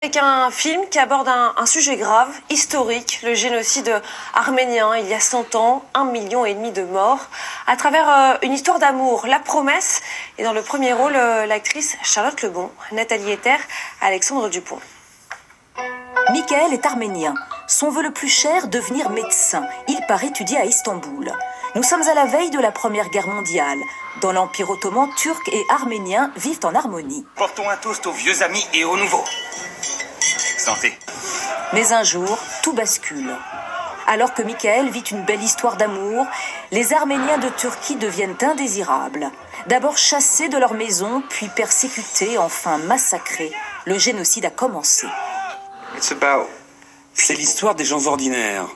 Avec un film qui aborde un sujet grave, historique, le génocide arménien, il y a 100 ans, 1,5 million de morts, à travers une histoire d'amour, La Promesse, et dans le premier rôle, l'actrice Charlotte Lebon, Nathalie Ether, Alexandre Dupont. Michael est arménien. Son vœu le plus cher, devenir médecin. Il part étudier à Istanbul. Nous sommes à la veille de la Première Guerre mondiale. Dans l'Empire ottoman, Turcs et Arméniens vivent en harmonie. Portons un toast aux vieux amis et aux nouveaux. Santé. Mais un jour, tout bascule. Alors que Michael vit une belle histoire d'amour, les Arméniens de Turquie deviennent indésirables. D'abord chassés de leur maison, puis persécutés, enfin massacrés. Le génocide a commencé. C'est l'histoire des gens ordinaires,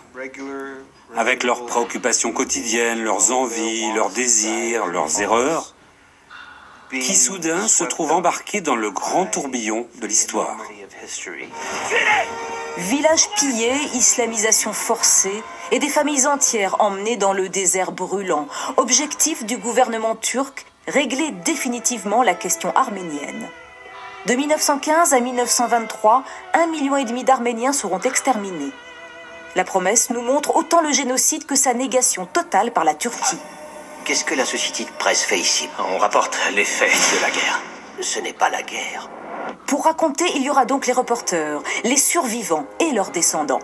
avec leurs préoccupations quotidiennes, leurs envies, leurs désirs, leurs erreurs, qui soudain se trouvent embarqués dans le grand tourbillon de l'histoire. Villages pillés, islamisation forcée et des familles entières emmenées dans le désert brûlant. Objectif du gouvernement turc, régler définitivement la question arménienne. De 1915 à 1923, 1,5 million d'Arméniens seront exterminés. La Promesse nous montre autant le génocide que sa négation totale par la Turquie. Qu'est-ce que la société de presse fait ici? On rapporte les faits de la guerre. Ce n'est pas la guerre. Pour raconter, il y aura donc les reporters, les survivants et leurs descendants.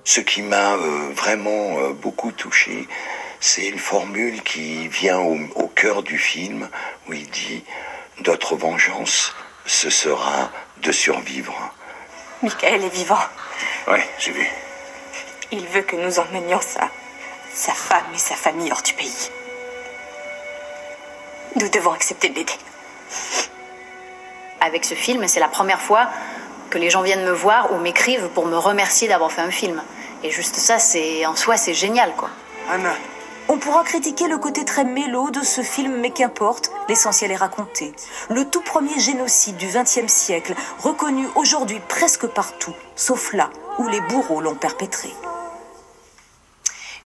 Ce qui m'a vraiment beaucoup touché, c'est une formule qui vient au cœur du film, où il dit « Notre vengeance, ce sera de survivre. » Michael est vivant. Ouais, j'ai vu. Il veut que nous emmenions sa femme et sa famille hors du pays. Nous devons accepter de l'aider. Avec ce film, c'est la première fois que les gens viennent me voir ou m'écrivent pour me remercier d'avoir fait un film. Et juste ça, en soi, c'est génial, quoi. Anna. On pourra critiquer le côté très mélo de ce film, mais qu'importe, l'essentiel est raconté. Le tout premier génocide du XXe siècle, reconnu aujourd'hui presque partout, sauf là où les bourreaux l'ont perpétré.